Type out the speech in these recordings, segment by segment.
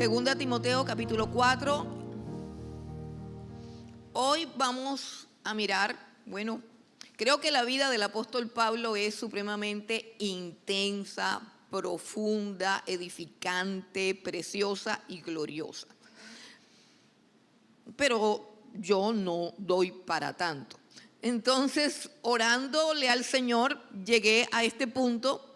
Segunda Timoteo capítulo 4. Hoy vamos a mirar, creo que la vida del apóstol Pablo es supremamente intensa, profunda, edificante, preciosa y gloriosa. Pero yo no doy para tanto. Entonces, orándole al Señor, llegué a este punto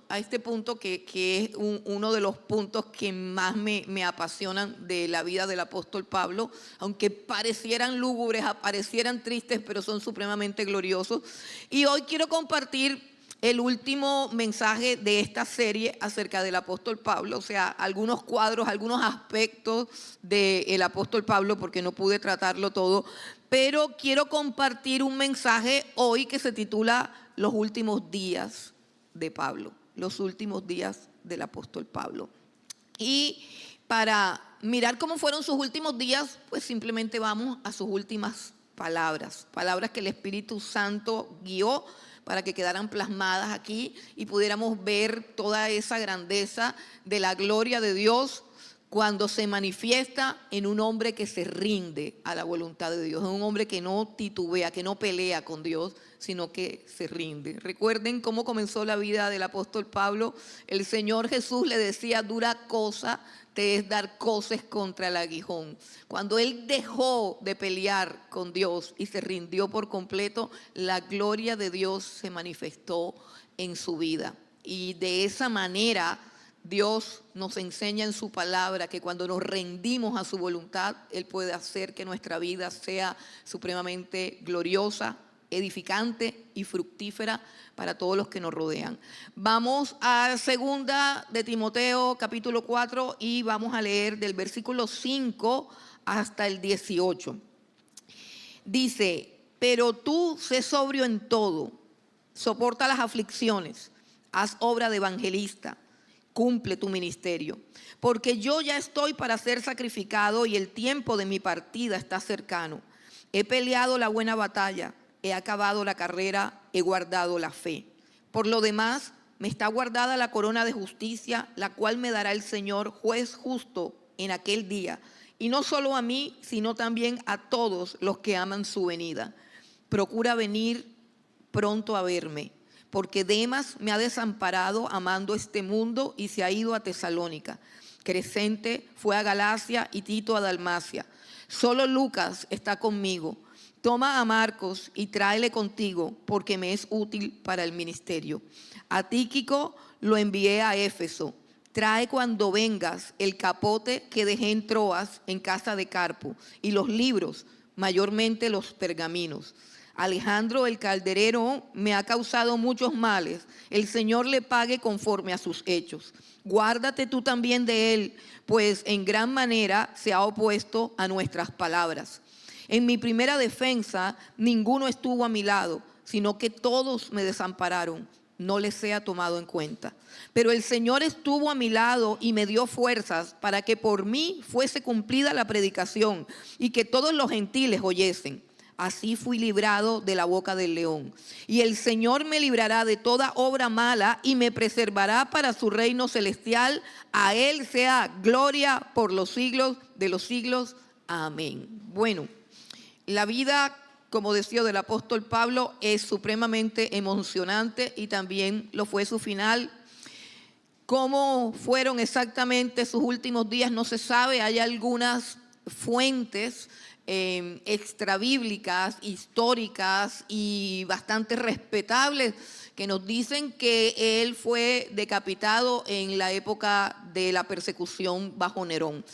que es uno de los puntos que más me apasionan de la vida del apóstol Pablo, aunque parecieran lúgubres, parecieran tristes, pero son supremamente gloriosos. Y hoy quiero compartir el último mensaje de esta serie acerca del apóstol Pablo, o sea, algunos cuadros, algunos aspectos del apóstol Pablo, porque no pude tratarlo todo, pero quiero compartir un mensaje hoy que se titula Los últimos días de Pablo. Los últimos días del apóstol Pablo. Y para mirar cómo fueron sus últimos días, pues simplemente vamos a sus últimas palabras que el Espíritu Santo guió para que quedaran plasmadas aquí y pudiéramos ver toda esa grandeza de la gloria de Dios cuando se manifiesta en un hombre que se rinde a la voluntad de Dios, en un hombre que no titubea, que no pelea con Dios, sino que se rinde. Recuerden cómo comenzó la vida del apóstol Pablo. El Señor Jesús le decía: dura cosa te es dar coces contra el aguijón. Cuando él dejó de pelear con Dios y se rindió por completo, la gloria de Dios se manifestó en su vida. Y de esa manera Dios nos enseña en su palabra que cuando nos rendimos a su voluntad, Él puede hacer que nuestra vida sea supremamente gloriosa, edificante y fructífera para todos los que nos rodean. Vamos a segunda de Timoteo capítulo 4 y vamos a leer del versículo 5 hasta el 18. Dice: pero tú sé sobrio en todo, soporta las aflicciones, haz obra de evangelista, cumple tu ministerio, porque yo ya estoy para ser sacrificado y el tiempo de mi partida está cercano. He peleado la buena batalla, he acabado la carrera, he guardado la fe. Por lo demás, me está guardada la corona de justicia, la cual me dará el Señor, juez justo, en aquel día. Y no solo a mí, sino también a todos los que aman su venida. Procura venir pronto a verme, porque Demas me ha desamparado amando este mundo y se ha ido a Tesalónica. Crescente fue a Galacia y Tito a Dalmacia. Solo Lucas está conmigo. Toma a Marcos y tráele contigo, porque me es útil para el ministerio. A Tíquico lo envié a Éfeso. Trae cuando vengas el capote que dejé en Troas en casa de Carpo y los libros, mayormente los pergaminos. Alejandro el calderero me ha causado muchos males. El Señor le pague conforme a sus hechos. Guárdate tú también de él, pues en gran manera se ha opuesto a nuestras palabras. En mi primera defensa ninguno estuvo a mi lado, sino que todos me desampararon. No les sea tomado en cuenta. Pero el Señor estuvo a mi lado y me dio fuerzas para que por mí fuese cumplida la predicación y que todos los gentiles oyesen. Así fui librado de la boca del león. Y el Señor me librará de toda obra mala y me preservará para su reino celestial. A Él sea gloria por los siglos de los siglos. Amén. Bueno, la vida, como decía, del apóstol Pablo es supremamente emocionante y también lo fue su final. ¿Cómo fueron exactamente sus últimos días? No se sabe. Hay algunas fuentes extrabíblicas, históricas y bastante respetables que nos dicen que él fue decapitado en la época de la persecución bajo Nerón.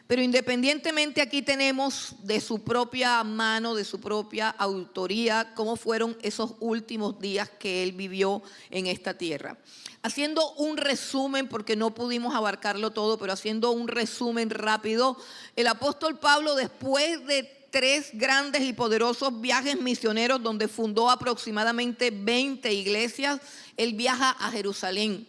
Pero independientemente, aquí tenemos de su propia mano, de su propia autoría, cómo fueron esos últimos días que él vivió en esta tierra. Haciendo un resumen, porque no pudimos abarcarlo todo, pero haciendo un resumen rápido, el apóstol Pablo, después de 3 grandes y poderosos viajes misioneros donde fundó aproximadamente 20 iglesias, él viaja a Jerusalén.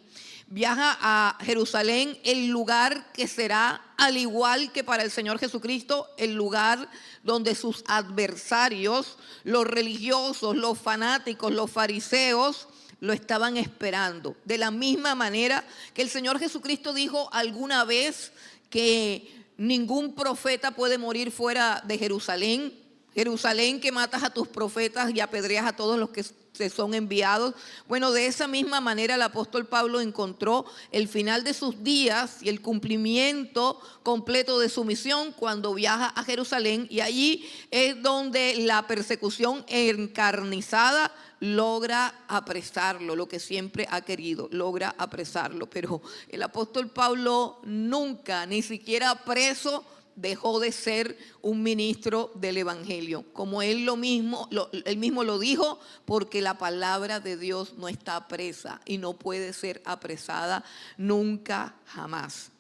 Viaja a Jerusalén, el lugar que será, al igual que para el Señor Jesucristo, el lugar donde sus adversarios, los religiosos, los fanáticos, los fariseos, lo estaban esperando. De la misma manera que el Señor Jesucristo dijo alguna vez que Ningún profeta puede morir fuera de Jerusalén. Jerusalén, que matas a tus profetas y apedreas a todos los que te son enviados. Bueno, de esa misma manera el apóstol Pablo encontró el final de sus días y el cumplimiento completo de su misión cuando viaja a Jerusalén, y allí es donde la persecución encarnizada logra apresarlo, lo que siempre ha querido, logra apresarlo. Pero el apóstol Pablo nunca, ni siquiera preso, dejó de ser un ministro del evangelio. Como él mismo lo dijo, porque la palabra de Dios no está presa y no puede ser apresada nunca, jamás.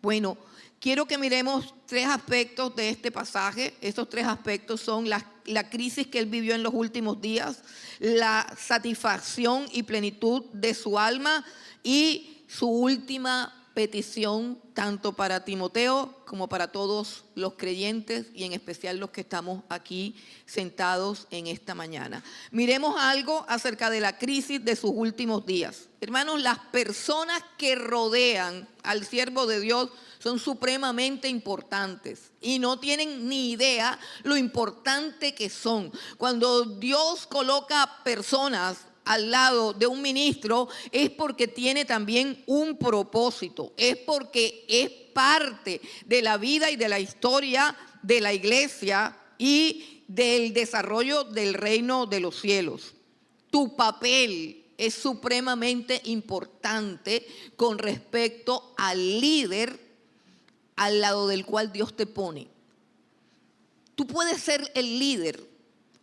Bueno, quiero que miremos 3 aspectos de este pasaje. Estos 3 aspectos son la crisis que él vivió en los últimos días, la satisfacción y plenitud de su alma y su última petición, tanto para Timoteo como para todos los creyentes y en especial los que estamos aquí sentados en esta mañana. Miremos algo acerca de la crisis de sus últimos días. Hermanos, las personas que rodean al siervo de Dios son supremamente importantes y no tienen ni idea lo importante que son. Cuando Dios coloca personas al lado de un ministro, es porque tiene también un propósito, es porque es parte de la vida y de la historia de la iglesia y del desarrollo del reino de los cielos. Tu papel es supremamente importante con respecto al líder al lado del cual Dios te pone. Tú puedes ser el líder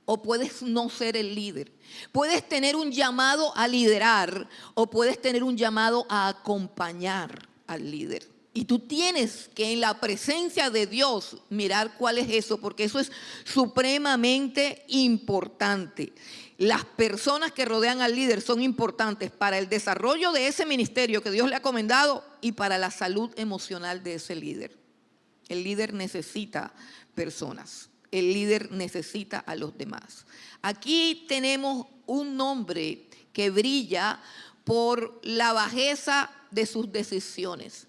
o puedes no ser el líder. Puedes tener un llamado a liderar o puedes tener un llamado a acompañar al líder. Y tú tienes que en la presencia de Dios mirar cuál es eso, porque eso es supremamente importante. Las personas que rodean al líder son importantes para el desarrollo de ese ministerio que Dios le ha encomendado y para la salud emocional de ese líder. El líder necesita personas. El líder necesita a los demás. Aquí tenemos un hombre que brilla por la bajeza de sus decisiones.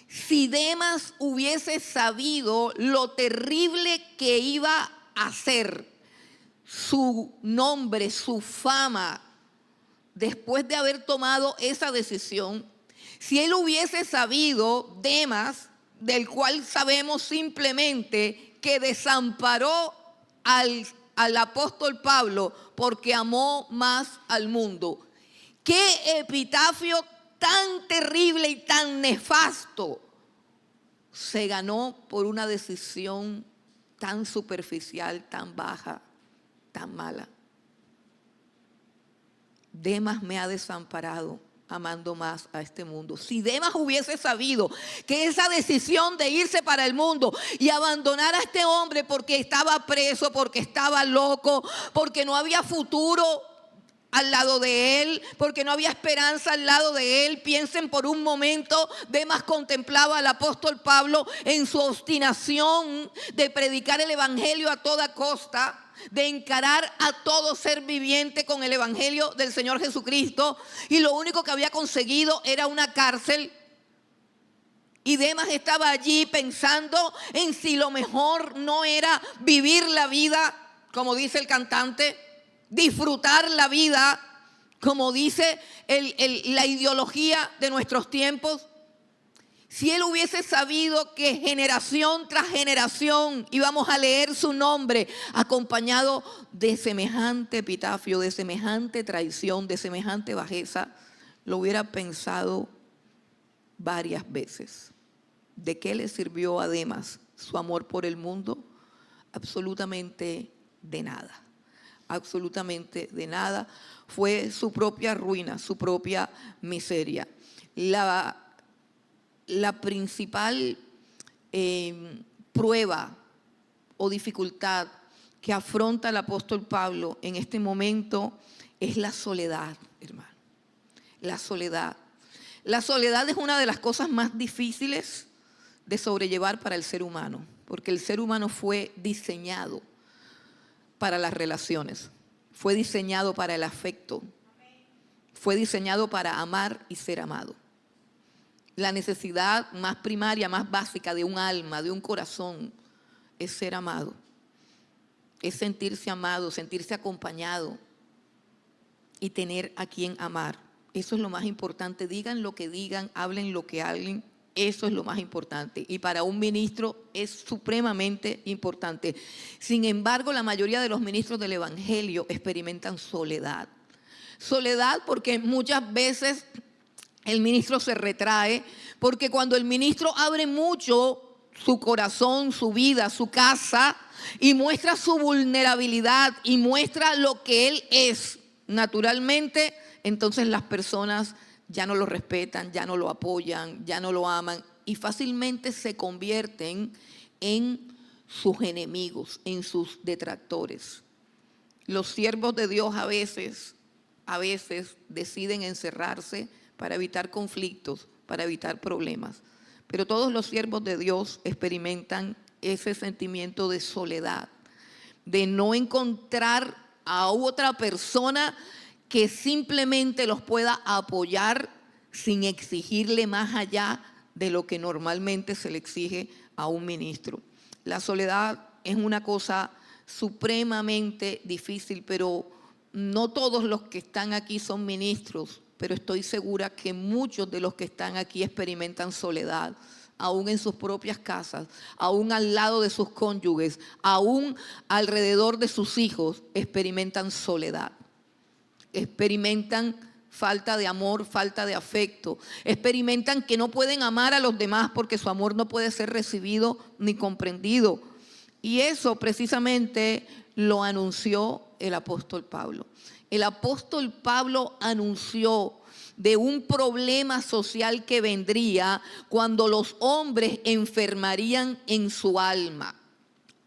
Si Demas hubiese sabido lo terrible que iba a ser su nombre, su fama, después de haber tomado esa decisión, si él hubiese sabido, Demas, del cual sabemos simplemente que desamparó al apóstol Pablo porque amó más al mundo. ¡Qué epitafio tan terrible y tan nefasto se ganó por una decisión tan superficial, tan baja, tan mala! Demas me ha desamparado amando más a este mundo. Si Demas hubiese sabido que esa decisión de irse para el mundo y abandonar a este hombre porque estaba preso, porque estaba loco, porque no había futuro al lado de él, porque no había esperanza al lado de él. Piensen por un momento, Demas contemplaba al apóstol Pablo en su obstinación de predicar el evangelio a toda costa, de encarar a todo ser viviente con el evangelio del Señor Jesucristo, y lo único que había conseguido era una cárcel. Y Demas estaba allí pensando en si lo mejor no era vivir la vida, como dice el cantante, disfrutar la vida, como dice la ideología de nuestros tiempos. Si él hubiese sabido que generación tras generación íbamos a leer su nombre acompañado de semejante epitafio, de semejante traición, de semejante bajeza, lo hubiera pensado varias veces. ¿De qué le sirvió a Demas su amor por el mundo? Absolutamente de nada. Absolutamente de nada. Fue su propia ruina, su propia miseria. La principal prueba o dificultad que afronta el apóstol Pablo en este momento es la soledad, hermano. La soledad. La soledad es una de las cosas más difíciles de sobrellevar para el ser humano, porque el ser humano fue diseñado para las relaciones, fue diseñado para el afecto, fue diseñado para amar y ser amado. La necesidad más primaria, más básica de un alma, de un corazón, es ser amado. Es sentirse amado, sentirse acompañado y tener a quien amar. Eso es lo más importante. Digan lo que digan, hablen lo que hablen. Eso es lo más importante. Y para un ministro es supremamente importante. Sin embargo, la mayoría de los ministros del Evangelio experimentan soledad. Soledad porque muchas veces el ministro se retrae, porque cuando el ministro abre mucho su corazón, su vida, su casa, y muestra su vulnerabilidad y muestra lo que él es naturalmente, entonces las personas ya no lo respetan, ya no lo apoyan, ya no lo aman y fácilmente se convierten en sus enemigos, en sus detractores. Los siervos de Dios a veces deciden encerrarse para evitar conflictos, para evitar problemas. Pero todos los siervos de Dios experimentan ese sentimiento de soledad, de no encontrar a otra persona que simplemente los pueda apoyar sin exigirle más allá de lo que normalmente se le exige a un ministro. La soledad es una cosa supremamente difícil, pero no todos los que están aquí son ministros, pero estoy segura que muchos de los que están aquí experimentan soledad, aún en sus propias casas, aún al lado de sus cónyuges, aún alrededor de sus hijos, experimentan soledad. Experimentan falta de amor, falta de afecto. Experimentan que no pueden amar a los demás porque su amor no puede ser recibido ni comprendido. Y eso precisamente lo anunció el apóstol Pablo. El apóstol Pablo anunció de un problema social que vendría cuando los hombres enfermarían en su alma.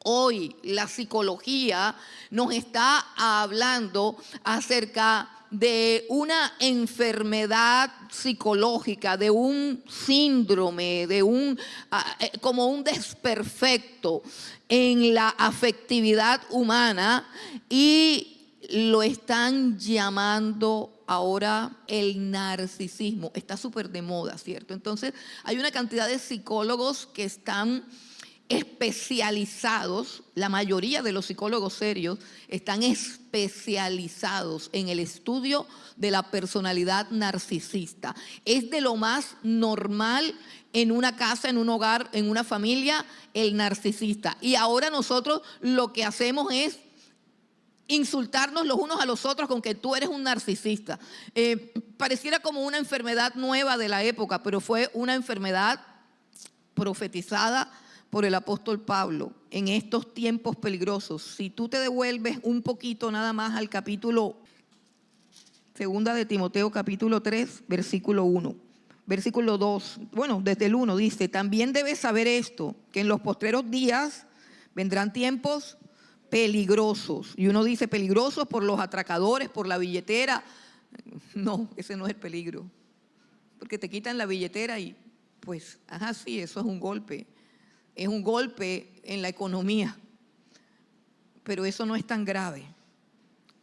Hoy la psicología nos está hablando acerca de una enfermedad psicológica, de un síndrome, como un desperfecto en la afectividad humana y lo están llamando ahora el narcisismo. Está súper de moda, ¿cierto? Entonces hay una cantidad de psicólogos que están especializados, la mayoría de los psicólogos serios están especializados en el estudio de la personalidad narcisista. Es de lo más normal en una casa, en un hogar, en una familia, el narcisista. Y ahora nosotros lo que hacemos es insultarnos los unos a los otros con que tú eres un narcisista. Pareciera como una enfermedad nueva de la época, pero fue una enfermedad profetizada por el apóstol Pablo en estos tiempos peligrosos. Si tú te devuelves un poquito nada más al capítulo, segunda de Timoteo capítulo 3, versículo 1. Versículo 2, bueno, desde el 1 dice, también debes saber esto, que en los postreros días vendrán tiempos peligrosos. Y uno dice peligrosos por los atracadores, por la billetera. No, ese no es el peligro. Porque te quitan la billetera y pues, sí, eso es un golpe. Es un golpe en la economía. Pero eso no es tan grave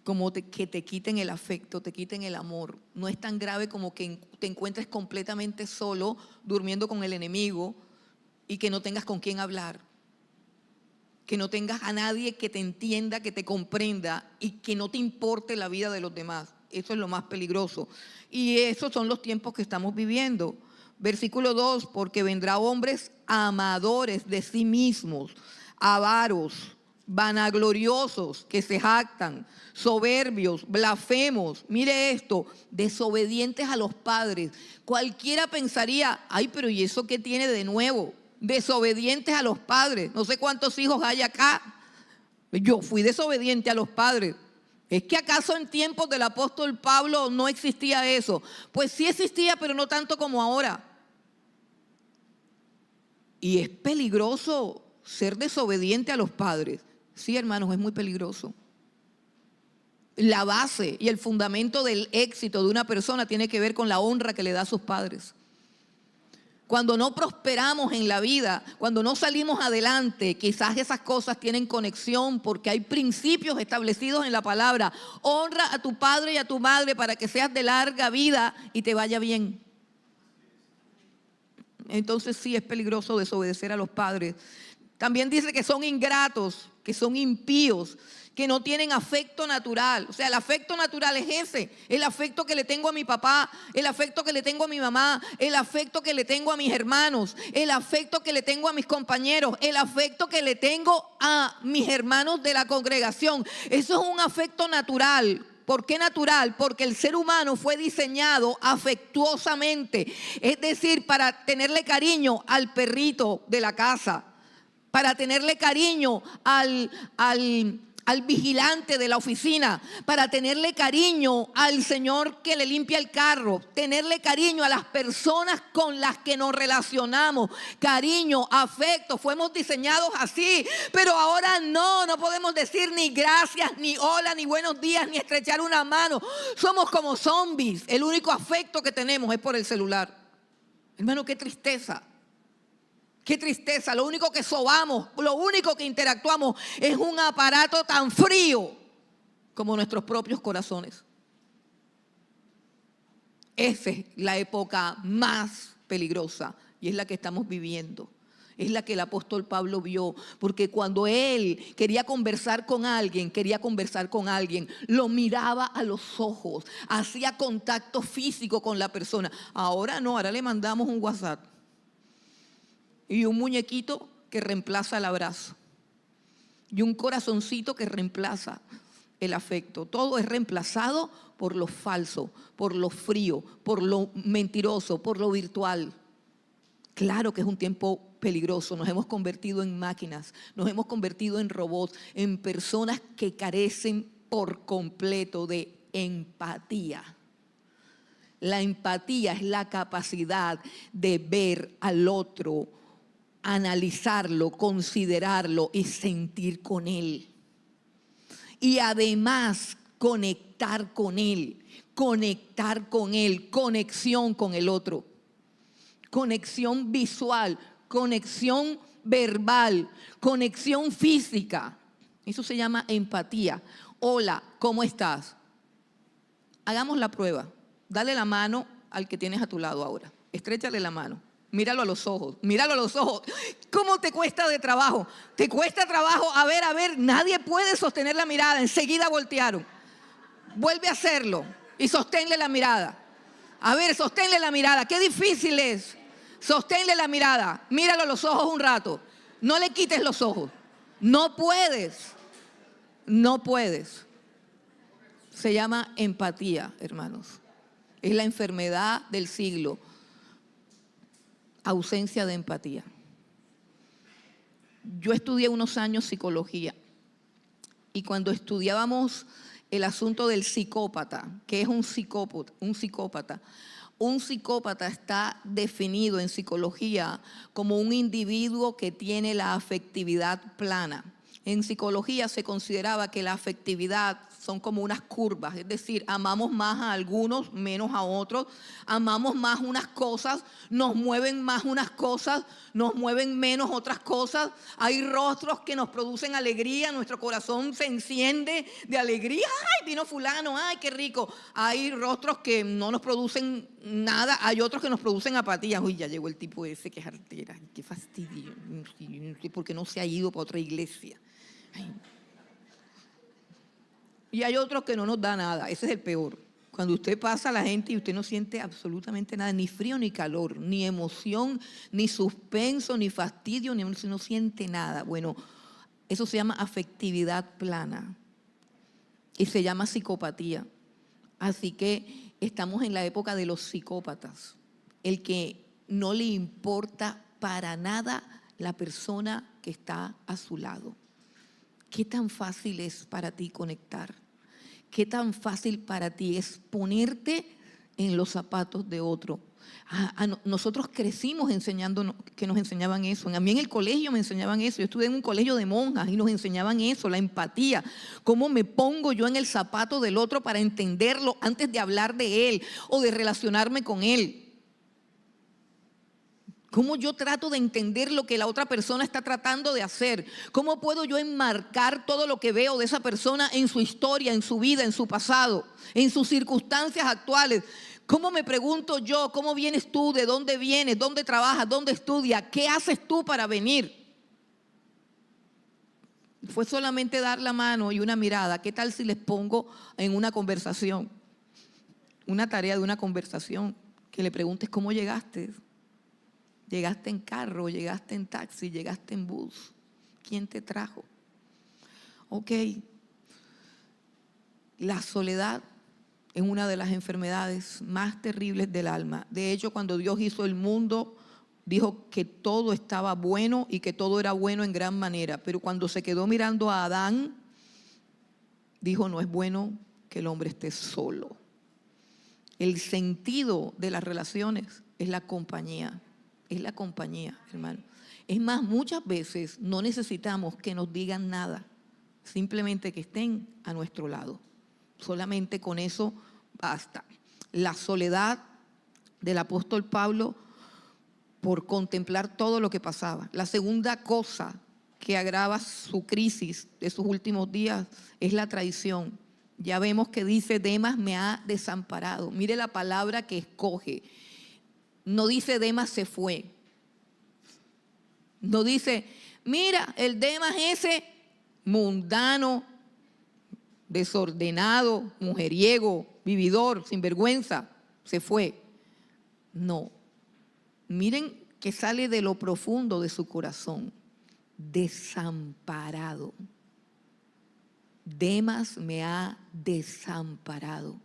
como que te quiten el afecto, te quiten el amor. No es tan grave como que te encuentres completamente solo, durmiendo con el enemigo y que no tengas con quién hablar. Que no tengas a nadie que te entienda, que te comprenda y que no te importe la vida de los demás. Eso es lo más peligroso. Y esos son los tiempos que estamos viviendo. Versículo 2, porque vendrá hombres amadores de sí mismos, avaros, vanagloriosos, que se jactan, soberbios, blasfemos, mire esto, desobedientes a los padres. Cualquiera pensaría, ay, pero ¿y eso qué tiene de nuevo? Desobedientes a los padres. No sé cuántos hijos hay acá. Yo fui desobediente a los padres. ¿Es que acaso en tiempos del apóstol Pablo no existía eso? Pues sí existía, pero no tanto como ahora. Y es peligroso ser desobediente a los padres. Sí, hermanos, es muy peligroso. La base y el fundamento del éxito de una persona tiene que ver con la honra que le da a sus padres. Cuando no prosperamos en la vida, cuando no salimos adelante, quizás esas cosas tienen conexión porque hay principios establecidos en la palabra. Honra a tu padre y a tu madre para que seas de larga vida y te vaya bien. entonces sí es peligroso desobedecer a los padres. También dice que son ingratos, que son impíos, que no tienen afecto natural. O sea, el afecto natural es ese, el afecto que le tengo a mi papá, el afecto que le tengo a mi mamá, el afecto que le tengo a mis hermanos, el afecto que le tengo a mis compañeros, el afecto que le tengo a mis hermanos de la congregación. Eso es un afecto natural. ¿Por qué natural? Porque el ser humano fue diseñado afectuosamente, es decir, para tenerle cariño al perrito de la casa, para tenerle cariño al vigilante de la oficina, para tenerle cariño al señor que le limpia el carro, tenerle cariño a las personas con las que nos relacionamos, cariño, afecto, fuimos diseñados así, pero ahora no podemos decir ni gracias, ni hola, ni buenos días, ni estrechar una mano, somos como zombies, el único afecto que tenemos es por el celular. Hermano, qué tristeza. Qué tristeza, lo único que sobamos, lo único que interactuamos es un aparato tan frío como nuestros propios corazones. Esa es la época más peligrosa y es la que estamos viviendo. Es la que el apóstol Pablo vio, porque cuando él quería conversar con alguien, lo miraba a los ojos, hacía contacto físico con la persona. Ahora no, ahora le mandamos un WhatsApp. Y un muñequito que reemplaza el abrazo. Y un corazoncito que reemplaza el afecto. Todo es reemplazado por lo falso, por lo frío, por lo mentiroso, por lo virtual. Claro que es un tiempo peligroso. Nos hemos convertido en máquinas, nos hemos convertido en robots, en personas que carecen por completo de empatía. La empatía es la capacidad de ver al otro, analizarlo, considerarlo y sentir con él. Y además conectar con él, conexión con el otro. Conexión visual, conexión verbal, conexión física. Eso se llama empatía. Hola, ¿cómo estás? Hagamos la prueba. Dale la mano al que tienes a tu lado ahora. Estréchale la mano. Míralo a los ojos, míralo a los ojos. ¿Cómo te cuesta de trabajo? ¿Te cuesta trabajo? A ver, nadie puede sostener la mirada. Enseguida voltearon. Vuelve a hacerlo y sosténle la mirada. A ver, sosténle la mirada. Qué difícil es. Sosténle la mirada. Míralo a los ojos un rato. No le quites los ojos. No puedes. No puedes. Se llama empatía, hermanos. Es la enfermedad del siglo. Ausencia de empatía. Yo estudié unos años psicología y cuando estudiábamos el asunto del psicópata, ¿qué es un psicópata? Un psicópata está definido en psicología como un individuo que tiene la afectividad plana. En psicología se consideraba que la afectividad son como unas curvas, es decir, amamos más a algunos, menos a otros, amamos más unas cosas, nos mueven más unas cosas, nos mueven menos otras cosas. Hay rostros que nos producen alegría, nuestro corazón se enciende de alegría, ¡ay, vino fulano, ay, qué rico! Hay rostros que no nos producen nada, hay otros que nos producen apatía. Uy, ya llegó el tipo ese que es artera, qué fastidio, porque no se ha ido para otra iglesia. Ay. Y hay otros que no nos da nada, ese es el peor. Cuando usted pasa a la gente y usted no siente absolutamente nada, ni frío ni calor, ni emoción, ni suspenso, ni fastidio, ni no siente nada. Bueno, eso se llama afectividad plana y se llama psicopatía. Así que estamos en la época de los psicópatas, el que no le importa para nada la persona que está a su lado. ¿Qué tan fácil es para ti conectar? ¿Qué tan fácil para ti es ponerte en los zapatos de otro? Nosotros crecimos enseñándonos, que nos enseñaban eso. A mí en el colegio me enseñaban eso. Yo estudié en un colegio de monjas y nos enseñaban eso, la empatía. Cómo me pongo yo en el zapato del otro para entenderlo antes de hablar de él o de relacionarme con él. ¿Cómo yo trato de entender lo que la otra persona está tratando de hacer? ¿Cómo puedo yo enmarcar todo lo que veo de esa persona en su historia, en su vida, en su pasado, en sus circunstancias actuales? ¿Cómo me pregunto yo? ¿Cómo vienes tú? ¿De dónde vienes? ¿Dónde trabajas? ¿Dónde estudias? ¿Qué haces tú para venir? Fue solamente dar la mano y una mirada. ¿Qué tal si les pongo en una conversación? Una tarea de una conversación. Que le preguntes cómo llegaste. ¿Llegaste en carro? ¿Llegaste en taxi? ¿Llegaste en bus? ¿Quién te trajo? Ok. La soledad es una de las enfermedades más terribles del alma. De hecho, cuando Dios hizo el mundo, dijo que todo estaba bueno y que todo era bueno en gran manera. Pero cuando se quedó mirando a Adán, dijo, no es bueno que el hombre esté solo. El sentido de las relaciones es la compañía. Es la compañía, hermano. Es más, muchas veces no necesitamos que nos digan nada. Simplemente que estén a nuestro lado. Solamente con eso basta. La soledad del apóstol Pablo por contemplar todo lo que pasaba. La segunda cosa que agrava su crisis de sus últimos días es la traición. Ya vemos que dice, Demas me ha desamparado. Mire la palabra que escoge. No dice Demas se fue. No dice, mira, el Demas ese mundano, desordenado, mujeriego, vividor, sinvergüenza, se fue. No. Miren que sale de lo profundo de su corazón. Desamparado. Demas me ha desamparado.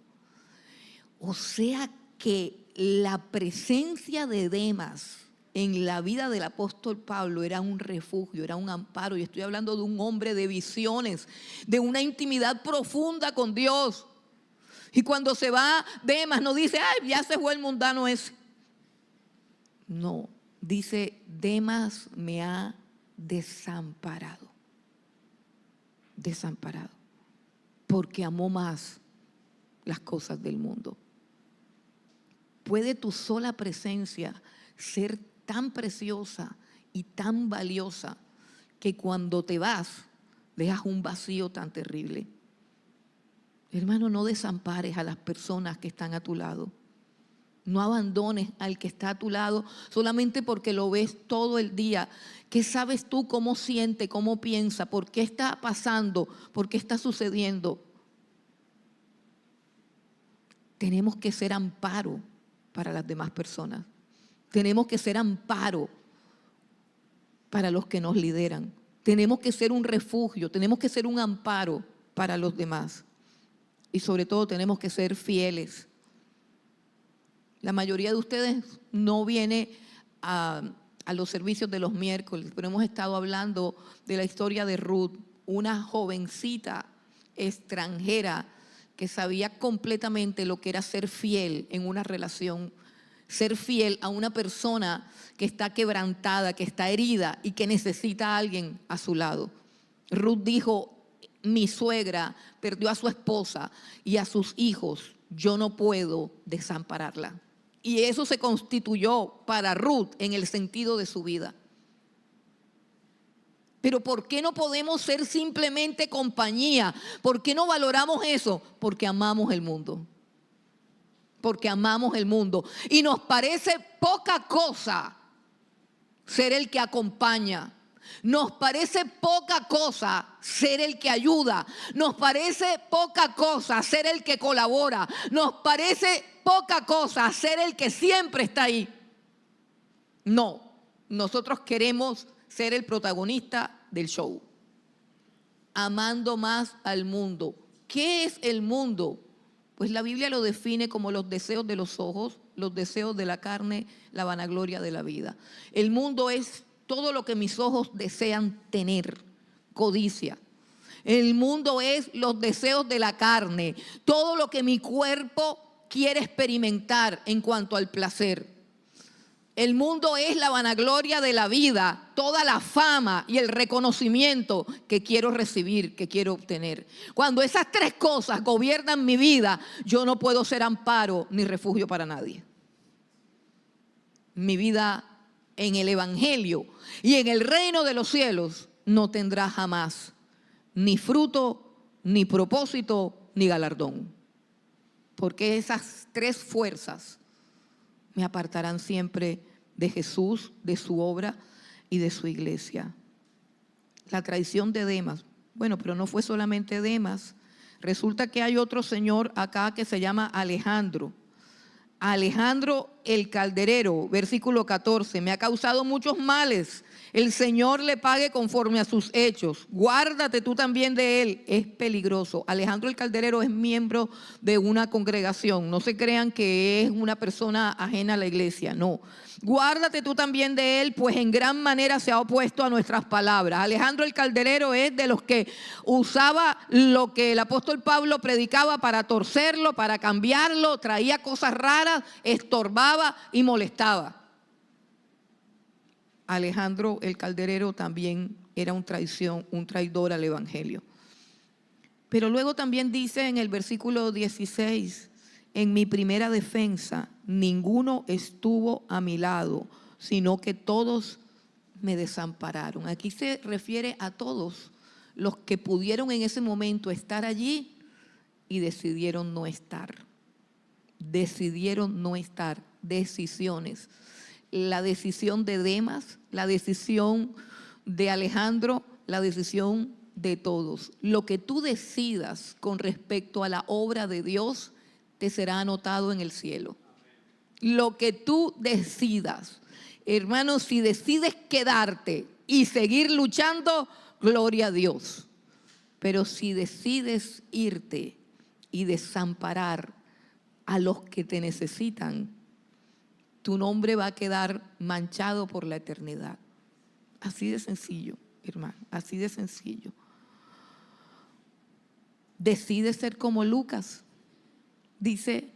O sea que la presencia de Demas en la vida del apóstol Pablo era un refugio, era un amparo. Y estoy hablando de un hombre de visiones, de una intimidad profunda con Dios. Y cuando se va Demas no dice, ay, ya se fue el mundano ese. No, dice, Demas me ha desamparado. Desamparado. Porque amó más las cosas del mundo. ¿Puede tu sola presencia ser tan preciosa y tan valiosa que cuando te vas dejas un vacío tan terrible? Hermano, no desampares a las personas que están a tu lado. No abandones al que está a tu lado solamente porque lo ves todo el día. ¿Qué sabes tú cómo siente, cómo piensa? ¿Por qué está pasando? ¿Por qué está sucediendo? Tenemos que ser amparo para las demás personas. Tenemos que ser amparo para los que nos lideran. Tenemos que ser un refugio, tenemos que ser un amparo para los demás. Y sobre todo tenemos que ser fieles. La mayoría de ustedes no viene a los servicios de los miércoles, pero hemos estado hablando de la historia de Ruth, una jovencita extranjera que sabía completamente lo que era ser fiel en una relación, ser fiel a una persona que está quebrantada, que está herida y que necesita a alguien a su lado. Ruth dijo, mi suegra perdió a su esposa y a sus hijos, yo no puedo desampararla. Y eso se constituyó para Ruth en el sentido de su vida. Pero ¿por qué no podemos ser simplemente compañía? ¿Por qué no valoramos eso? Porque amamos el mundo. Porque amamos el mundo. Y nos parece poca cosa ser el que acompaña. Nos parece poca cosa ser el que ayuda. Nos parece poca cosa ser el que colabora. Nos parece poca cosa ser el que siempre está ahí. No, nosotros queremos ser el protagonista del show. Amando más al mundo. ¿Qué es el mundo? Pues la Biblia lo define como los deseos de los ojos, los deseos de la carne, la vanagloria de la vida. El mundo es todo lo que mis ojos desean tener, codicia. El mundo es los deseos de la carne, todo lo que mi cuerpo quiere experimentar en cuanto al placer. El mundo es la vanagloria de la vida, toda la fama y el reconocimiento que quiero recibir, que quiero obtener. Cuando esas tres cosas gobiernan mi vida, yo no puedo ser amparo ni refugio para nadie. Mi vida en el Evangelio y en el reino de los cielos no tendrá jamás ni fruto, ni propósito, ni galardón. porque esas tres fuerzas me apartarán siempre de Jesús, de su obra y de su iglesia. La traición de Demas. Bueno, pero no fue solamente Demas. Resulta que hay otro señor acá que se llama Alejandro. Alejandro el calderero, versículo 14, me ha causado muchos males. El Señor le pague conforme a sus hechos. Guárdate tú también de él. Es peligroso. Alejandro el calderero es miembro de una congregación. No se crean que es una persona ajena a la iglesia. No. Guárdate tú también de él, pues en gran manera se ha opuesto a nuestras palabras. Alejandro el calderero es de los que usaba lo que el apóstol Pablo predicaba para torcerlo, para cambiarlo, traía cosas raras, estorbaba y molestaba. Alejandro el calderero también era un traidor al evangelio. Pero luego también dice en el versículo 16, en mi primera defensa ninguno estuvo a mi lado, sino que todos me desampararon. Aquí se refiere a todos los que pudieron en ese momento estar allí y decidieron no estar. Decidieron no estar. Decisiones. La decisión de Demas, la decisión de Alejandro, la decisión de todos. Lo que tú decidas con respecto a la obra de Dios te será anotado en el cielo. Lo que tú decidas. Hermanos, si decides quedarte y seguir luchando, gloria a Dios. Pero si decides irte y desamparar a los que te necesitan, tu nombre va a quedar manchado por la eternidad. Así de sencillo, hermano, así de sencillo. Decide ser como Lucas. Dice,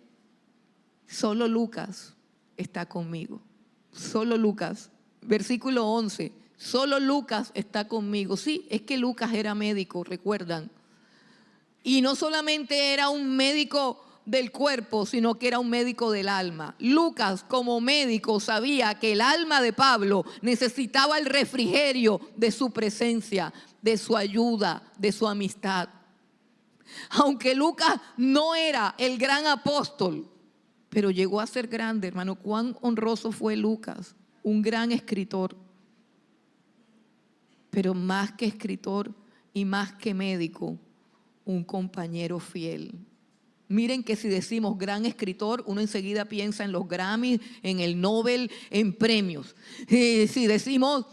solo Lucas está conmigo. Solo Lucas. Versículo 11. Solo Lucas está conmigo. Sí, es que Lucas era médico, recuerdan. Y no solamente era un médico del cuerpo, sino que era un médico del alma. Lucas, como médico, sabía que el alma de Pablo necesitaba el refrigerio de su presencia, de su ayuda, de su amistad. Aunque Lucas no era el gran apóstol, pero llegó a ser grande, hermano. Cuán honroso fue Lucas, un gran escritor. Pero más que escritor y más que médico, un compañero fiel. Miren que si decimos gran escritor, uno enseguida piensa en los Grammys, en el Nobel, en premios. Si decimos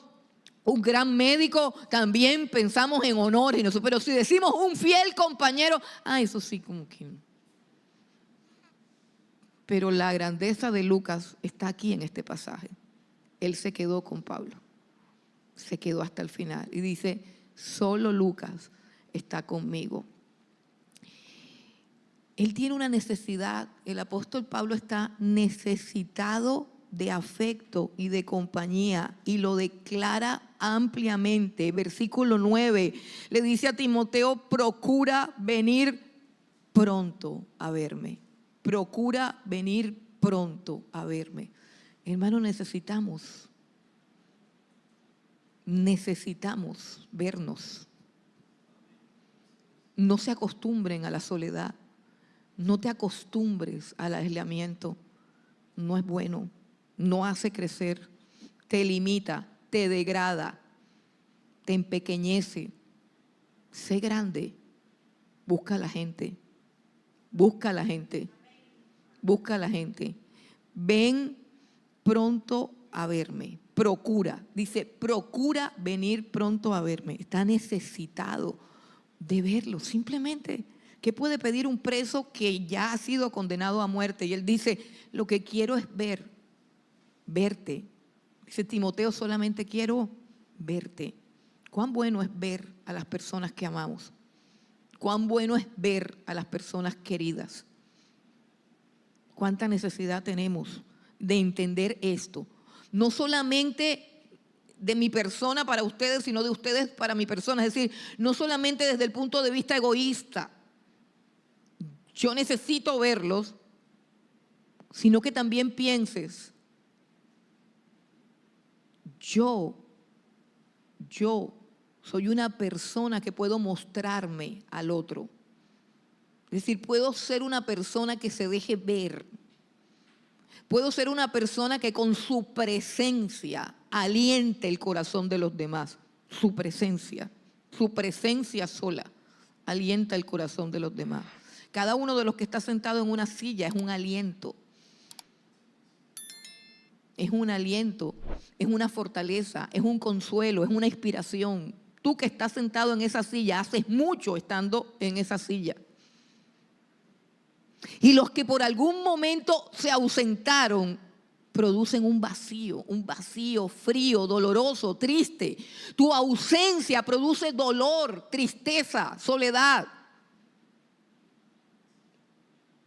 un gran médico, también pensamos en honores. Pero si decimos un fiel compañero, eso sí como que... Pero la grandeza de Lucas está aquí en este pasaje. Él se quedó con Pablo. Se quedó hasta el final. Y dice, solo Lucas está conmigo. Él tiene una necesidad. El apóstol Pablo está necesitado de afecto y de compañía. Y lo declara ampliamente. Versículo 9. Le dice a Timoteo, procura venir pronto a verme. Procura venir pronto a verme. Hermano, necesitamos vernos. No se acostumbren a la soledad. No te acostumbres al aislamiento. No es bueno. No hace crecer. Te limita, te degrada, te empequeñece. Sé grande. Busca a la gente. Busca a la gente. Busca a la gente. Ven pronto a verme. Procura. Dice, procura venir pronto a verme. Está necesitado de verlo. Simplemente, ¿qué puede pedir un preso que ya ha sido condenado a muerte? Y él dice, lo que quiero es verte. Dice Timoteo, solamente quiero verte. Cuán bueno es ver a las personas que amamos. Cuán bueno es ver a las personas queridas. Cuánta necesidad tenemos de entender esto. No solamente de mi persona para ustedes, sino de ustedes para mi persona. Es decir, no solamente desde el punto de vista egoísta. Yo necesito verlos, sino que también pienses, yo soy una persona que puedo mostrarme al otro. Es decir, puedo ser una persona que se deje ver. Puedo ser una persona que con su presencia aliente el corazón de los demás. Su presencia sola alienta el corazón de los demás. Cada uno de los que está sentado en una silla es un aliento. Es un aliento, es una fortaleza, es un consuelo, es una inspiración. Tú que estás sentado en esa silla, haces mucho estando en esa silla. Y los que por algún momento se ausentaron, producen un vacío frío, doloroso, triste. Tu ausencia produce dolor, tristeza, soledad.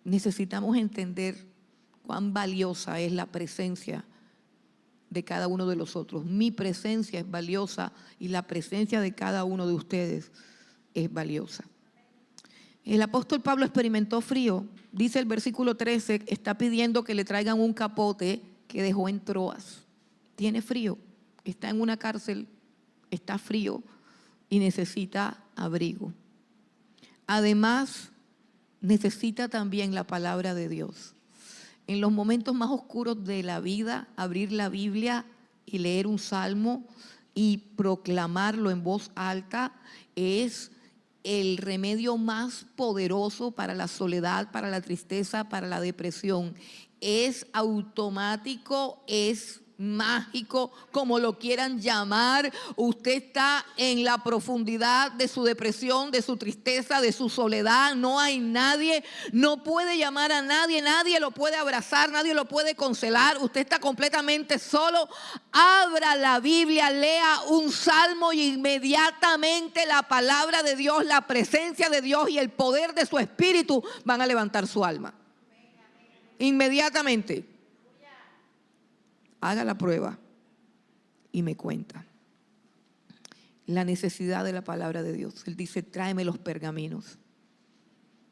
Necesitamos entender cuán valiosa es la presencia de cada uno de los otros. Mi presencia es valiosa y la presencia de cada uno de ustedes es valiosa. El apóstol Pablo experimentó frío. Dice el versículo 13, está pidiendo que le traigan un capote que dejó en Troas. Tiene frío, está en una cárcel, está frío y necesita abrigo. Además, necesita también la palabra de Dios. En los momentos más oscuros de la vida, abrir la Biblia y leer un salmo y proclamarlo en voz alta es el remedio más poderoso para la soledad, para la tristeza, para la depresión. Es automático, es mágico, como lo quieran llamar. Usted está en la profundidad de su depresión, de su tristeza, de su soledad. No hay nadie, no puede llamar a nadie, nadie lo puede abrazar, nadie lo puede consolar. Usted está completamente solo. Abra la Biblia, lea un salmo y inmediatamente la palabra de Dios, la presencia de Dios y el poder de su espíritu van a levantar su alma. Inmediatamente. Haga la prueba y me cuenta. La necesidad de la palabra de Dios. Él dice, tráeme los pergaminos,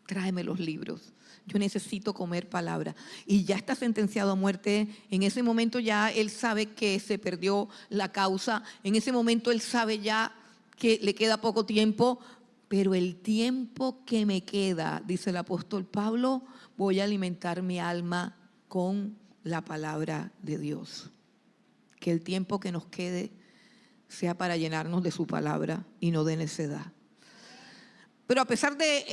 tráeme los libros. Yo necesito comer palabra. Y ya está sentenciado a muerte. En ese momento ya él sabe que se perdió la causa. En ese momento él sabe ya que le queda poco tiempo. Pero el tiempo que me queda, dice el apóstol Pablo, voy a alimentar mi alma con la palabra de Dios. Que el tiempo que nos quede sea para llenarnos de su palabra y no de necedad. Pero a pesar de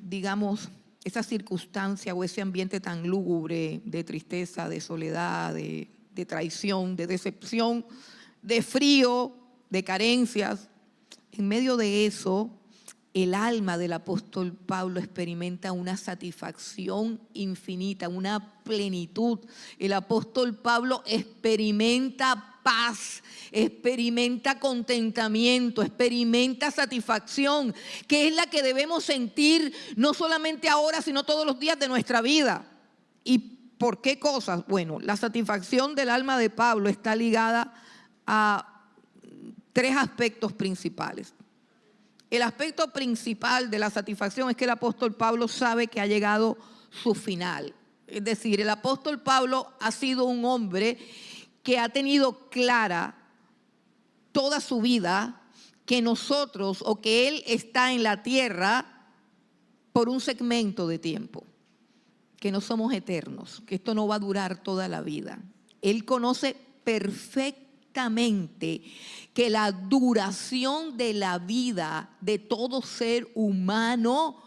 digamos, esa circunstancia o ese ambiente tan lúgubre de tristeza, de soledad, de traición, de decepción, de frío, de carencias, en medio de eso, el alma del apóstol Pablo experimenta una satisfacción infinita, una plenitud. El apóstol Pablo experimenta paz, experimenta contentamiento, experimenta satisfacción, que es la que debemos sentir no solamente ahora, sino todos los días de nuestra vida. ¿Y por qué cosas? Bueno, la satisfacción del alma de Pablo está ligada a tres aspectos principales. El aspecto principal de la satisfacción es que el apóstol Pablo sabe que ha llegado su final. Es decir, el apóstol Pablo ha sido un hombre que ha tenido clara toda su vida que nosotros o que él está en la tierra por un segmento de tiempo, que no somos eternos, que esto no va a durar toda la vida. Él conoce perfectamente que la duración de la vida de todo ser humano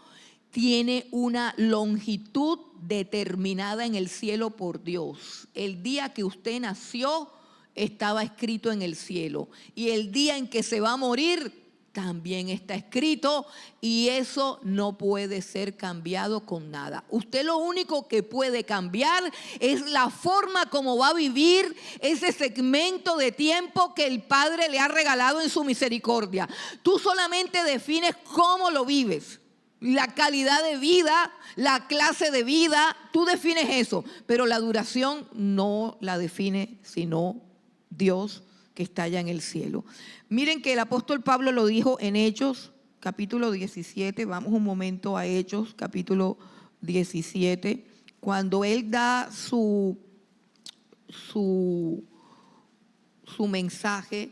tiene una longitud determinada en el cielo por Dios. El día que usted nació estaba escrito en el cielo y el día en que se va a morir también está escrito y eso no puede ser cambiado con nada. Usted lo único que puede cambiar es la forma como va a vivir ese segmento de tiempo que el Padre le ha regalado en su misericordia. Tú solamente defines cómo lo vives, la calidad de vida, la clase de vida, tú defines eso, pero la duración no la define sino Dios que está allá en el cielo. Miren que el apóstol Pablo lo dijo en Hechos, capítulo 17. Vamos un momento a Hechos, capítulo 17. Cuando él da su mensaje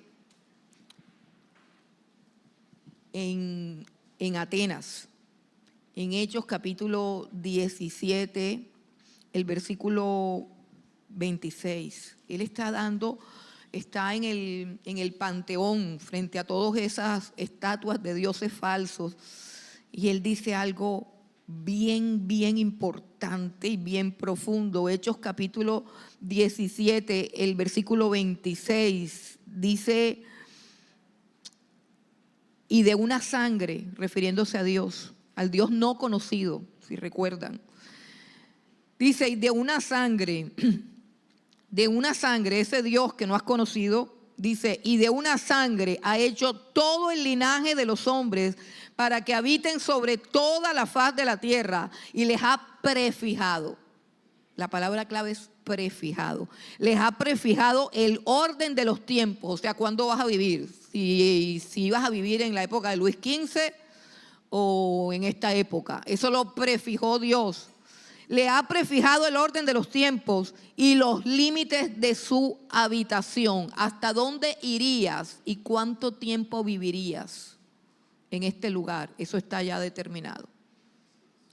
en Atenas. en Hechos capítulo 17, el versículo 26. Él está en el panteón frente a todas esas estatuas de dioses falsos, y él dice algo bien, bien importante y bien profundo. Hechos capítulo 17, el versículo 26, dice: y de una sangre, refiriéndose a Dios, al Dios no conocido, si recuerdan. Dice: y de una sangre, ese Dios que no has conocido, dice, y de una sangre ha hecho todo el linaje de los hombres para que habiten sobre toda la faz de la tierra, y les ha prefijado. La palabra clave es prefijado. Les ha prefijado el orden de los tiempos, o sea, ¿cuándo vas a vivir? Si vas a vivir en la época de Luis XV o en esta época. Eso lo prefijó Dios. Le ha prefijado el orden de los tiempos y los límites de su habitación. ¿Hasta dónde irías y cuánto tiempo vivirías en este lugar? Eso está ya determinado.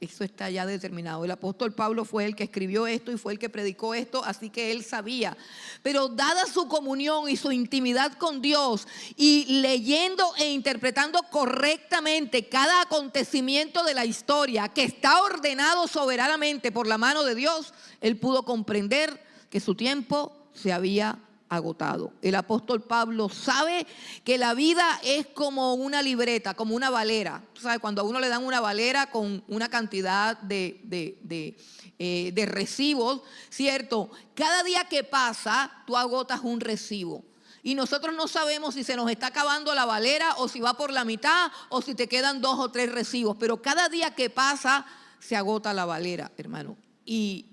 Eso está ya determinado. El apóstol Pablo fue el que escribió esto y fue el que predicó esto, así que él sabía. Pero dada su comunión y su intimidad con Dios, y leyendo e interpretando correctamente cada acontecimiento de la historia que está ordenado soberanamente por la mano de Dios, él pudo comprender que su tiempo se había agotado. El apóstol Pablo sabe que la vida es como una libreta, como una valera. Tú sabes, cuando a uno le dan una valera con una cantidad de recibos, ¿cierto? Cada día que pasa, tú agotas un recibo. Y nosotros no sabemos si se nos está acabando la valera o si va por la mitad o si te quedan 2 o 3 recibos. Pero cada día que pasa, se agota la valera, hermano. Y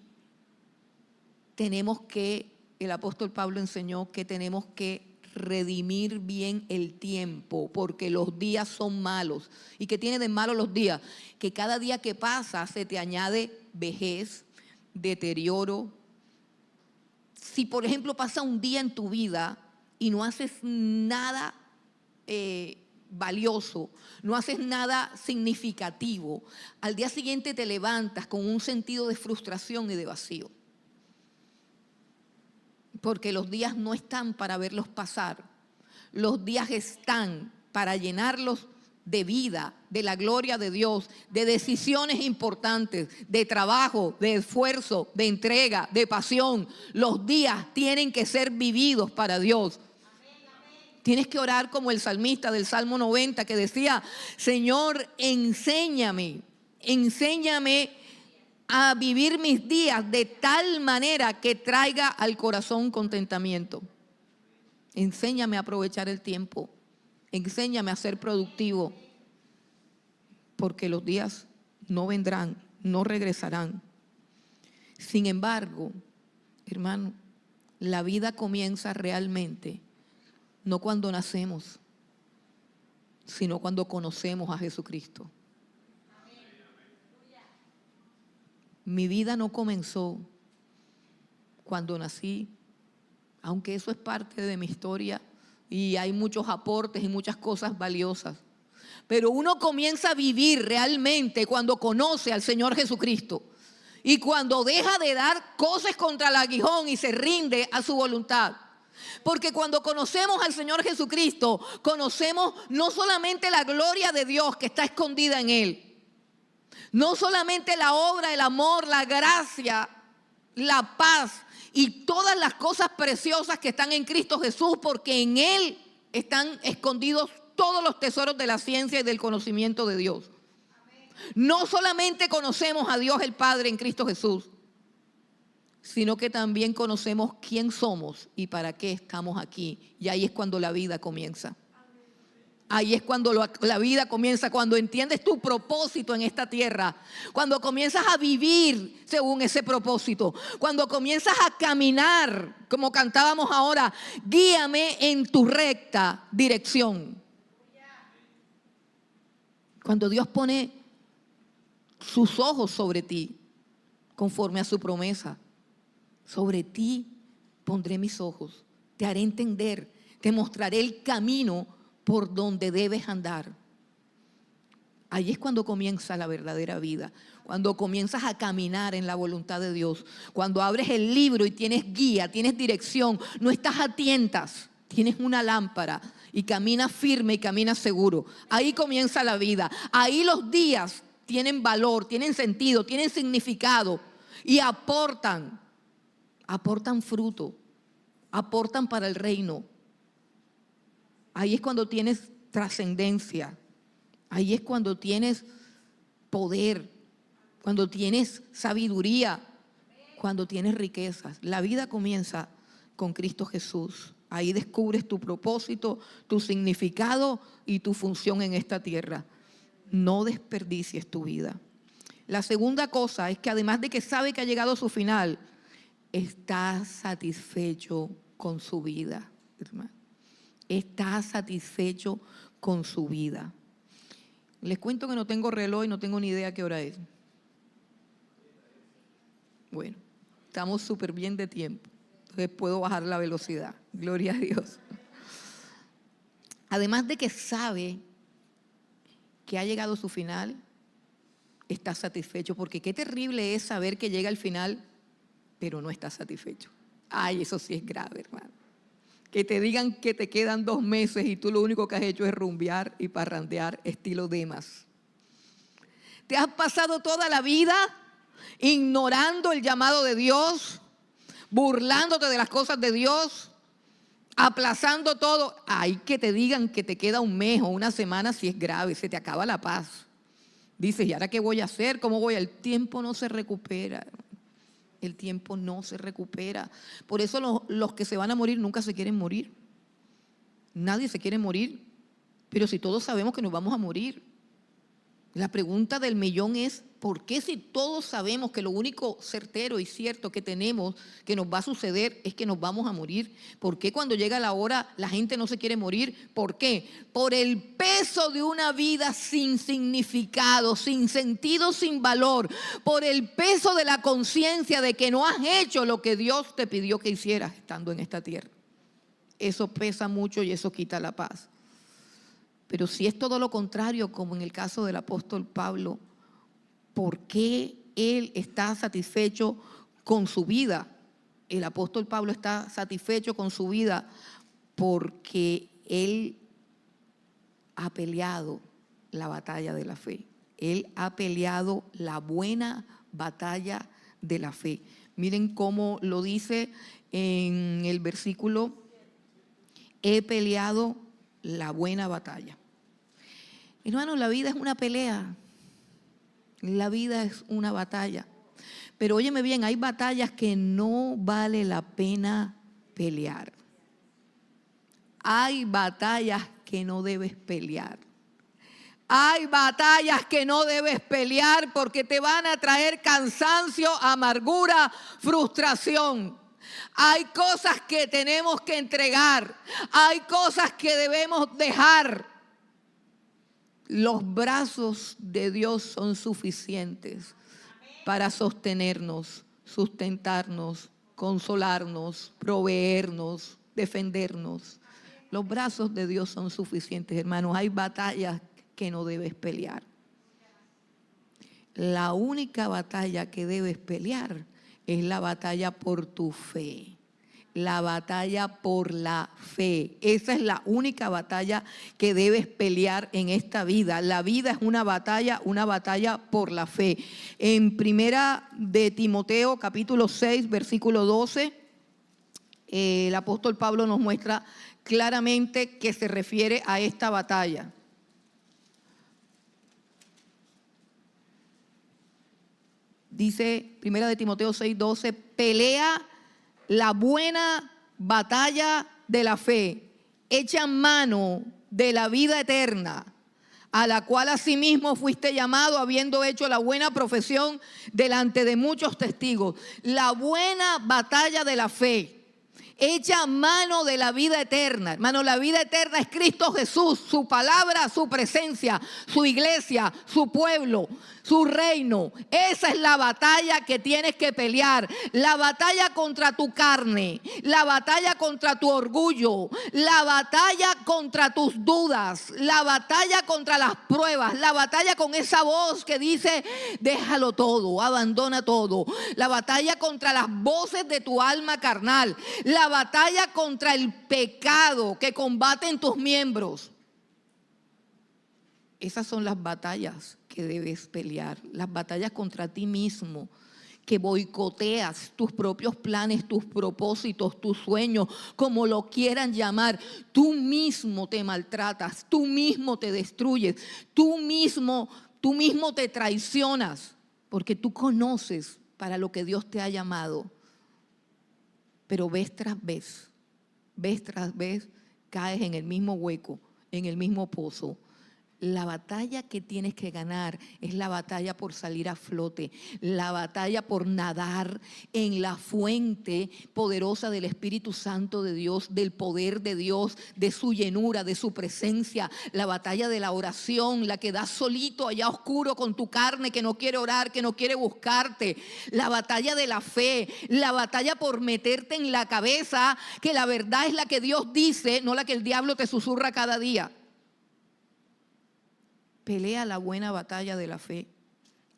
el apóstol Pablo enseñó que tenemos que redimir bien el tiempo, porque los días son malos. ¿Y qué tiene de malo los días? Que cada día que pasa se te añade vejez, deterioro. Si por ejemplo pasa un día en tu vida y no haces nada valioso, no haces nada significativo, al día siguiente te levantas con un sentido de frustración y de vacío. Porque los días no están para verlos pasar. Los días están para llenarlos de vida, de la gloria de Dios, de decisiones importantes, de trabajo, de esfuerzo, de entrega, de pasión. Los días tienen que ser vividos para Dios. Tienes que orar como el salmista del Salmo 90 que decía: Señor, enséñame a vivir mis días de tal manera que traiga al corazón contentamiento. Enséñame a aprovechar el tiempo. Enséñame a ser productivo. Porque los días no vendrán, no regresarán. Sin embargo, hermano, la vida comienza realmente no cuando nacemos, sino cuando conocemos a Jesucristo. Mi vida no comenzó cuando nací, aunque eso es parte de mi historia y hay muchos aportes y muchas cosas valiosas. Pero uno comienza a vivir realmente cuando conoce al Señor Jesucristo y cuando deja de dar cosas contra el aguijón y se rinde a su voluntad. Porque cuando conocemos al Señor Jesucristo, conocemos no solamente la gloria de Dios que está escondida en Él, no solamente la obra, el amor, la gracia, la paz y todas las cosas preciosas que están en Cristo Jesús, porque en Él están escondidos todos los tesoros de la ciencia y del conocimiento de Dios. No solamente conocemos a Dios el Padre en Cristo Jesús, sino que también conocemos quién somos y para qué estamos aquí. Y ahí es cuando la vida comienza. Ahí es cuando la vida comienza, cuando entiendes tu propósito en esta tierra, cuando comienzas a vivir según ese propósito, cuando comienzas a caminar, como cantábamos ahora, guíame en tu recta dirección. Cuando Dios pone sus ojos sobre ti, conforme a su promesa, sobre ti pondré mis ojos, te haré entender, te mostraré el camino por donde debes andar. Ahí es cuando comienza la verdadera vida, cuando comienzas a caminar en la voluntad de Dios, cuando abres el libro y tienes guía, tienes dirección, no estás a tientas, tienes una lámpara y caminas firme y caminas seguro. Ahí comienza la vida, ahí los días tienen valor, tienen sentido, tienen significado y aportan fruto, aportan para el reino. Ahí es cuando tienes trascendencia. Ahí es cuando tienes poder, cuando tienes sabiduría, cuando tienes riquezas. La vida comienza con Cristo Jesús. Ahí descubres tu propósito, tu significado y tu función en esta tierra. No desperdicies tu vida. La segunda cosa es que además de que sabe que ha llegado a su final, está satisfecho con su vida, hermano. Está satisfecho con su vida. Les cuento que no tengo reloj y no tengo ni idea qué hora es. Bueno, estamos súper bien de tiempo. Entonces puedo bajar la velocidad. Gloria a Dios. Además de que sabe que ha llegado a su final, está satisfecho. Porque qué terrible es saber que llega al final, pero no está satisfecho. Ay, eso sí es grave, hermano. Que te digan que te quedan 2 meses y tú lo único que has hecho es rumbear y parrandear estilo Demas. Te has pasado toda la vida ignorando el llamado de Dios, burlándote de las cosas de Dios, aplazando todo. Ay, que te digan que te queda 1 mes o 1 semana si es grave, se te acaba la paz. Dices, ¿y ahora qué voy a hacer? ¿Cómo voy? El tiempo no se recupera. El tiempo no se recupera. Por eso los que se van a morir nunca se quieren morir. Nadie se quiere morir. Pero si todos sabemos que nos vamos a morir. La pregunta del millón es, ¿por qué si todos sabemos que lo único certero y cierto que tenemos que nos va a suceder es que nos vamos a morir? ¿Por qué cuando llega la hora la gente no se quiere morir? ¿Por qué? Por el peso de una vida sin significado, sin sentido, sin valor. Por el peso de la conciencia de que no has hecho lo que Dios te pidió que hicieras estando en esta tierra. Eso pesa mucho y eso quita la paz. Pero si es todo lo contrario, como en el caso del apóstol Pablo, ¿por qué él está satisfecho con su vida? El apóstol Pablo está satisfecho con su vida porque él ha peleado la batalla de la fe. Él ha peleado la buena batalla de la fe. Miren cómo lo dice en el versículo: he peleado la buena batalla. Hermano, la vida es una pelea. La vida es una batalla. Pero óyeme bien, hay batallas que no vale la pena pelear. Hay batallas que no debes pelear. Hay batallas que no debes pelear porque te van a traer cansancio, amargura, frustración. Hay cosas que tenemos que entregar. Hay cosas que debemos dejar. Los brazos de Dios son suficientes para sostenernos, sustentarnos, consolarnos, proveernos, defendernos. Los brazos de Dios son suficientes, hermanos. Hay batallas que no debes pelear. La única batalla que debes pelear es la batalla por tu fe. La batalla por la fe. Esa es la única batalla que debes pelear en esta vida. La vida es una batalla por la fe. En 1 de Timoteo, capítulo 6, versículo 12, el apóstol Pablo nos muestra claramente que se refiere a esta batalla. Dice 1 de Timoteo 6, 12, pelea la buena batalla de la fe, echa mano de la vida eterna, a la cual asimismo fuiste llamado, habiendo hecho la buena profesión delante de muchos testigos. La buena batalla de la fe Echa mano de la vida eterna. Hermano, la vida eterna es Cristo Jesús, su palabra, su presencia, su iglesia, su pueblo, su reino. Esa es la batalla que tienes que pelear. La batalla contra tu carne, la batalla contra tu orgullo, la batalla contra tus dudas, la batalla contra las pruebas, la batalla con esa voz que dice, déjalo todo, abandona todo. La batalla contra las voces de tu alma carnal. La batalla contra el pecado que combate en tus miembros. Esas son las batallas que debes pelear. Las batallas contra ti mismo, que boicoteas tus propios planes, tus propósitos, tus sueños, como lo quieran llamar. Tú mismo te maltratas, tú mismo te destruyes, tú mismo te traicionas, porque tú conoces para lo que Dios te ha llamado. Pero vez tras vez, caes en el mismo hueco, en el mismo pozo. La batalla que tienes que ganar es la batalla por salir a flote, la batalla por nadar en la fuente poderosa del Espíritu Santo de Dios, del poder de Dios, de su llenura, de su presencia, la batalla de la oración, la que das solito allá oscuro con tu carne que no quiere orar, que no quiere buscarte, la batalla de la fe, la batalla por meterte en la cabeza que la verdad es la que Dios dice, no la que el diablo te susurra cada día. Pelea la buena batalla de la fe,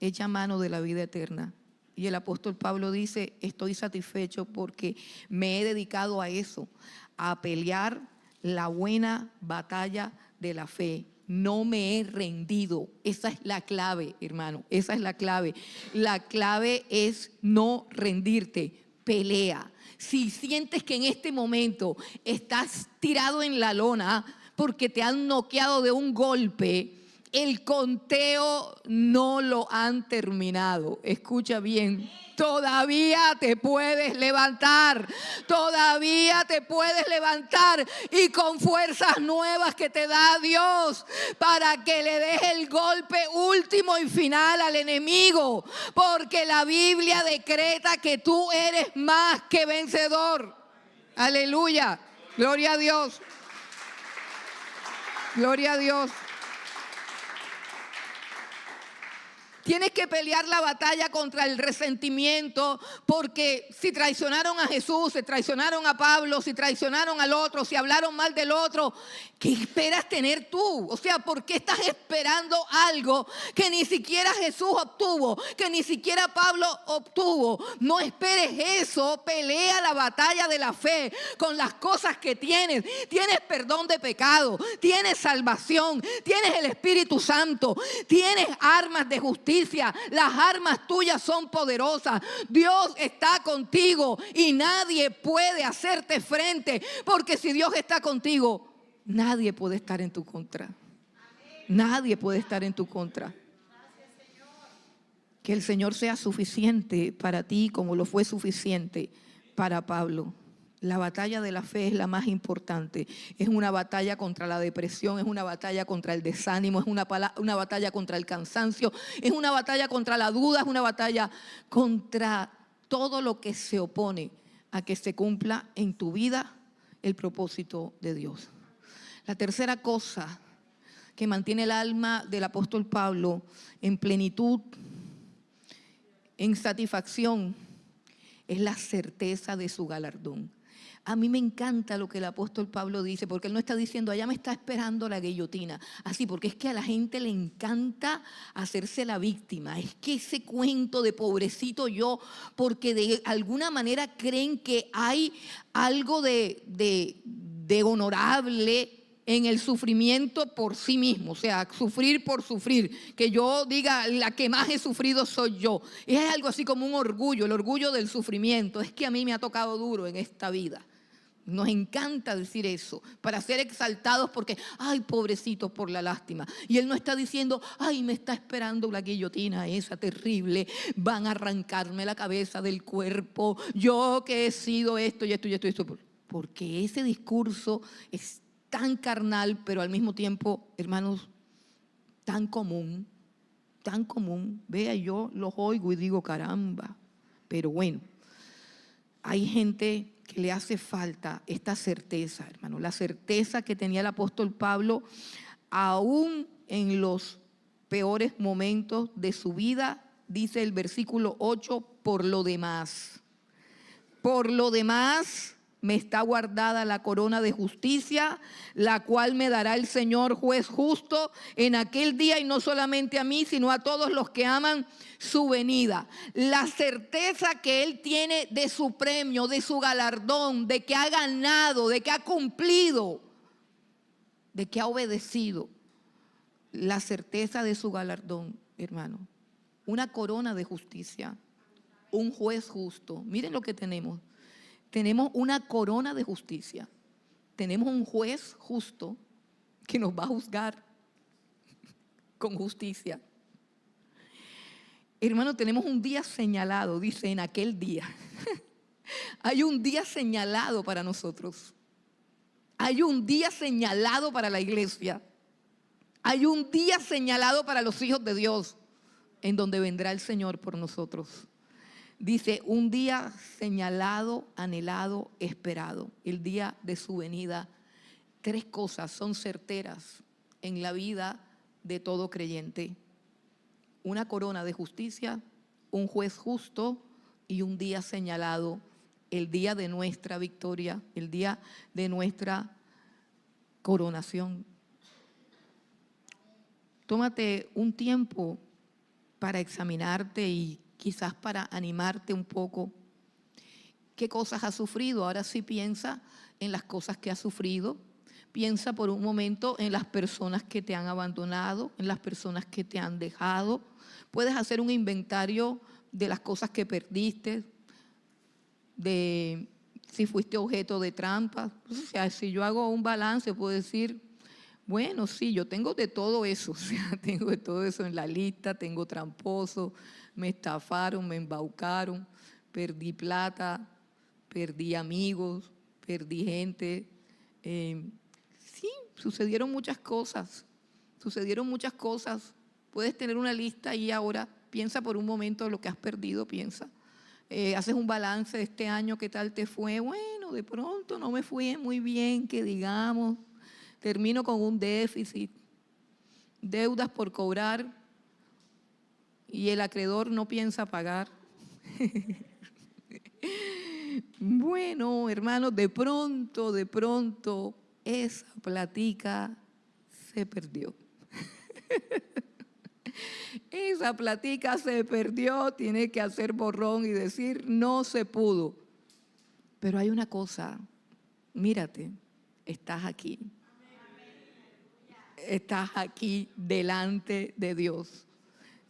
echa mano de la vida eterna. Y el apóstol Pablo dice, estoy satisfecho porque me he dedicado a eso, a pelear la buena batalla de la fe. No me he rendido. Esa es la clave, hermano, esa es la clave. La clave es no rendirte, pelea. Si sientes que en este momento estás tirado en la lona porque te han noqueado de un golpe, el conteo no lo han terminado. Escucha bien, todavía te puedes levantar, todavía te puedes levantar y con fuerzas nuevas que te da Dios para que le des el golpe último y final al enemigo, porque la Biblia decreta que tú eres más que vencedor. Aleluya, gloria a Dios, gloria a Dios. Tienes que pelear la batalla contra el resentimiento, porque si traicionaron a Jesús, si traicionaron a Pablo, si traicionaron al otro, si hablaron mal del otro, ¿qué esperas tener tú? O sea, ¿por qué estás esperando algo que ni siquiera Jesús obtuvo, que ni siquiera Pablo obtuvo? No esperes eso, pelea la batalla de la fe con las cosas que tienes. Tienes perdón de pecado, tienes salvación, tienes el Espíritu Santo, tienes armas de justicia. Las armas tuyas son poderosas. Dios está contigo y nadie puede hacerte frente, porque si Dios está contigo, nadie puede estar en tu contra. Nadie puede estar en tu contra. Que el Señor sea suficiente para ti como lo fue suficiente para Pablo. La batalla de la fe es la más importante. Es una batalla contra la depresión, es una batalla contra el desánimo, es una batalla contra el cansancio, es una batalla contra la duda, es una batalla contra todo lo que se opone a que se cumpla en tu vida el propósito de Dios. La tercera cosa que mantiene el alma del apóstol Pablo en plenitud, en satisfacción, es la certeza de su galardón. A mí me encanta lo que el apóstol Pablo dice, porque él no está diciendo, allá me está esperando la guillotina. Así, porque es que a la gente le encanta hacerse la víctima. Es que ese cuento de pobrecito yo, porque de alguna manera creen que hay algo de honorable en el sufrimiento por sí mismo, o sea, sufrir por sufrir, que yo diga la que más he sufrido soy yo. Es algo así como un orgullo, el orgullo del sufrimiento. Es que a mí me ha tocado duro en esta vida. Nos encanta decir eso, para ser exaltados porque, ay, pobrecitos por la lástima. Y él no está diciendo, ay, me está esperando la guillotina esa terrible, van a arrancarme la cabeza del cuerpo, yo que he sido esto y esto y esto y esto. Porque ese discurso es tan carnal, pero al mismo tiempo, hermanos, tan común. Vea, yo los oigo y digo, caramba. Pero bueno, hay gente que le hace falta esta certeza, hermano, la certeza que tenía el apóstol Pablo aún en los peores momentos de su vida. Dice el versículo 8, por lo demás me está guardada la corona de justicia, la cual me dará el Señor juez justo en aquel día, y no solamente a mí, sino a todos los que aman su venida. La certeza que él tiene de su premio, de su galardón, de que ha ganado, de que ha cumplido, de que ha obedecido. La certeza de su galardón, hermano. Una corona de justicia, un juez justo. Miren lo que tenemos. Tenemos una corona de justicia. Tenemos un juez justo que nos va a juzgar con justicia. Hermano, tenemos un día señalado, dice, en aquel día. Hay un día señalado para nosotros. Hay un día señalado para la iglesia. Hay un día señalado para los hijos de Dios, en donde vendrá el Señor por nosotros. Dice, un día señalado, anhelado, esperado, el día de su venida. 3 cosas son certeras en la vida de todo creyente: una corona de justicia, un juez justo y un día señalado, el día de nuestra victoria, el día de nuestra coronación. Tómate un tiempo para examinarte y quizás para animarte un poco. ¿Qué cosas has sufrido? Ahora sí piensa en las cosas que has sufrido. Piensa por un momento en las personas que te han abandonado, en las personas que te han dejado. Puedes hacer un inventario de las cosas que perdiste, de si fuiste objeto de trampas. O sea, si yo hago un balance, puedo decir, bueno, sí, yo tengo de todo eso. O sea, tengo de todo eso en la lista. Tengo tramposo, me estafaron, me embaucaron, perdí plata, perdí amigos, perdí gente. Sí, sucedieron muchas cosas. Puedes tener una lista y ahora piensa por un momento de lo que has perdido, piensa. Haces un balance de este año, ¿qué tal te fue? Bueno, de pronto no me fue muy bien, que digamos. Termino con un déficit, deudas por cobrar y el acreedor no piensa pagar. Bueno, hermanos, de pronto, esa platica se perdió. Esa platica se perdió, tiene que hacer borrón y decir, no se pudo. Pero hay una cosa, mírate, estás aquí. Estás aquí delante de Dios.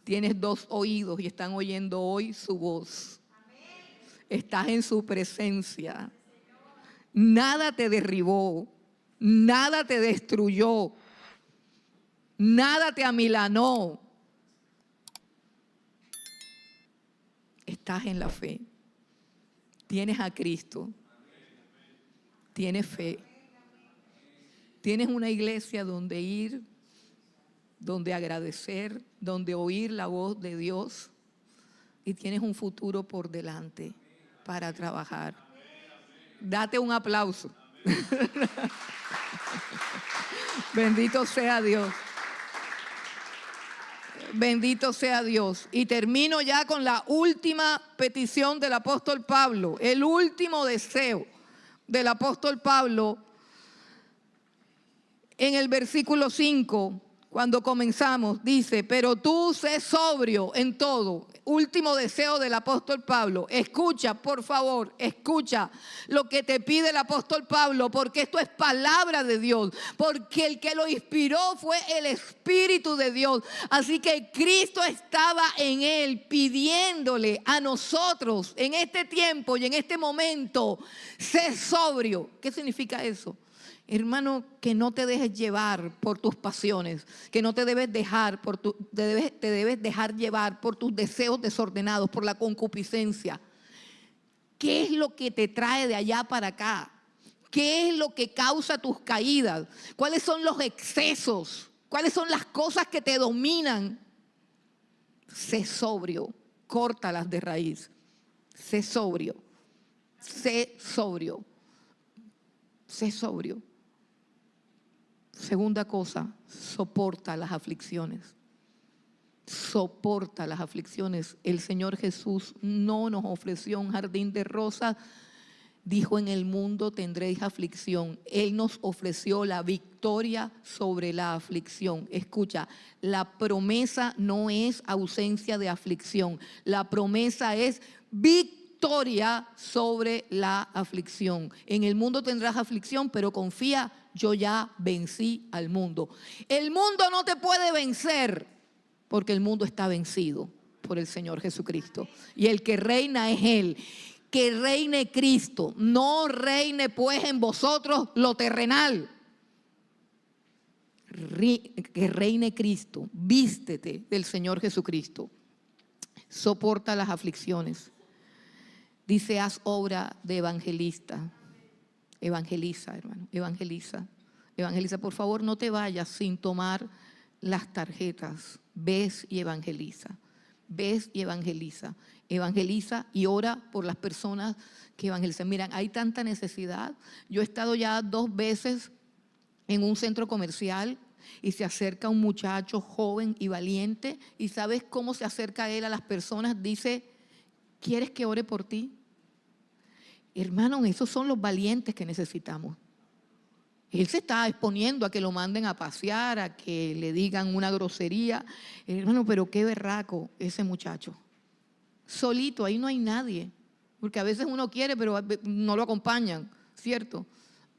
Tienes 2 oídos y están oyendo hoy su voz. Estás en su presencia. Nada te derribó, nada te destruyó, nada te amilanó. Estás en la fe. Tienes a Cristo. Tienes fe. Tienes una iglesia donde ir, donde agradecer, donde oír la voz de Dios, y tienes un futuro por delante para trabajar. Date un aplauso. Bendito sea Dios. Bendito sea Dios. Y termino ya con la última petición del apóstol Pablo, el último deseo del apóstol Pablo. En el versículo 5, cuando comenzamos, dice, pero tú sé sobrio en todo. Último deseo del apóstol Pablo. Escucha, por favor, escucha lo que te pide el apóstol Pablo, porque esto es palabra de Dios, porque el que lo inspiró fue el Espíritu de Dios. Así que Cristo estaba en él pidiéndole a nosotros en este tiempo y en este momento, sé sobrio. ¿Qué significa eso? Hermano, que no te dejes llevar por tus pasiones, que no te debes dejar te debes dejar llevar por tus deseos desordenados, por la concupiscencia. ¿Qué es lo que te trae de allá para acá? ¿Qué es lo que causa tus caídas? ¿Cuáles son los excesos? ¿Cuáles son las cosas que te dominan? Sé sobrio, córtalas de raíz. Sé sobrio. Sé sobrio. Sé sobrio. Segunda cosa, soporta las aflicciones. Soporta las aflicciones. El Señor Jesús no nos ofreció un jardín de rosas. Dijo: en el mundo tendréis aflicción. Él nos ofreció la victoria sobre la aflicción. Escucha, la promesa no es ausencia de aflicción. La promesa es victoria sobre la aflicción. En el mundo tendrás aflicción, pero confía, yo ya vencí al mundo. El mundo no te puede vencer, porque el mundo está vencido por el Señor Jesucristo. Y el que reina es Él. Que reine Cristo, no reine pues en vosotros lo terrenal. Que reine Cristo, vístete del Señor Jesucristo. Soporta las aflicciones. Dice: haz obra de evangelista. Evangeliza, hermano, evangeliza. Evangeliza, por favor, no te vayas sin tomar las tarjetas. Ves y evangeliza. Ves y evangeliza. Evangeliza y ora por las personas que evangelizan. Miren, hay tanta necesidad. Yo he estado ya 2 veces en un centro comercial y se acerca un muchacho joven y valiente. ¿Y sabes cómo se acerca él a las personas? Dice: ¿quieres que ore por ti? Hermano, esos son los valientes que necesitamos. Él se está exponiendo a que lo manden a pasear, a que le digan una grosería. Hermano, pero qué berraco ese muchacho. Solito, ahí no hay nadie. Porque a veces uno quiere, pero no lo acompañan, ¿cierto?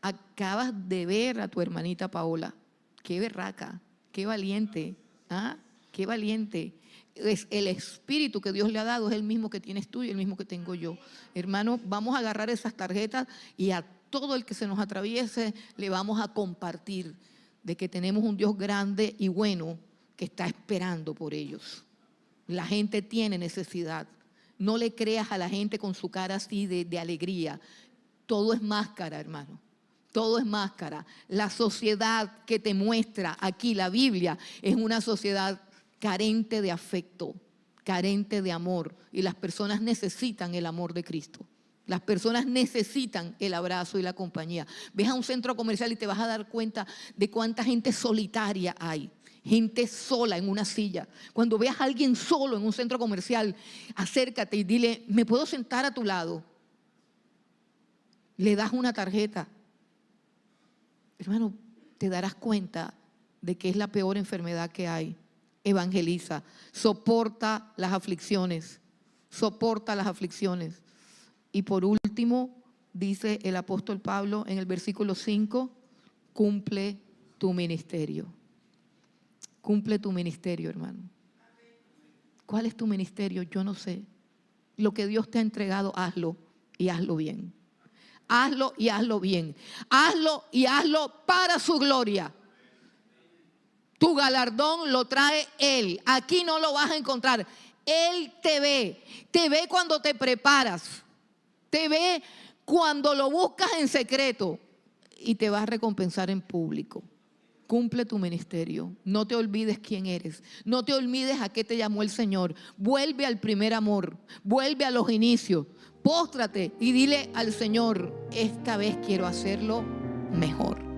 Acabas de ver a tu hermanita Paola. Qué berraca, qué valiente. ¿Ah? Qué valiente. Es el espíritu que Dios le ha dado, es el mismo que tienes tú y el mismo que tengo yo. Hermano, vamos a agarrar esas tarjetas y a todo el que se nos atraviese le vamos a compartir de que tenemos un Dios grande y bueno que está esperando por ellos. La gente tiene necesidad. No le creas a la gente con su cara así de alegría. Todo es máscara, hermano. Todo es máscara. La sociedad que te muestra aquí la Biblia es una sociedad carente de afecto, carente de amor. Y las personas necesitan el amor de Cristo. Las personas necesitan el abrazo y la compañía. Ves a un centro comercial y te vas a dar cuenta de cuánta gente solitaria hay. Gente sola en una silla. Cuando veas a alguien solo en un centro comercial, acércate y dile: ¿me puedo sentar a tu lado? Le das una tarjeta. Hermano, te darás cuenta de que es la peor enfermedad que hay. Evangeliza. Soporta las aflicciones. Soporta las aflicciones. Y por último, dice el apóstol Pablo en el versículo 5, cumple tu ministerio. Cumple tu ministerio, hermano. ¿Cuál es tu ministerio? Yo no sé. Lo que Dios te ha entregado, hazlo y hazlo bien. Hazlo y hazlo bien. Hazlo y hazlo para su gloria. Tu galardón lo trae Él. Aquí no lo vas a encontrar. Él te ve. Te ve cuando te preparas. Te ve cuando lo buscas en secreto y te va a recompensar en público. Cumple tu ministerio. No te olvides quién eres. No te olvides a qué te llamó el Señor. Vuelve al primer amor. Vuelve a los inicios. Póstrate y dile al Señor: esta vez quiero hacerlo mejor.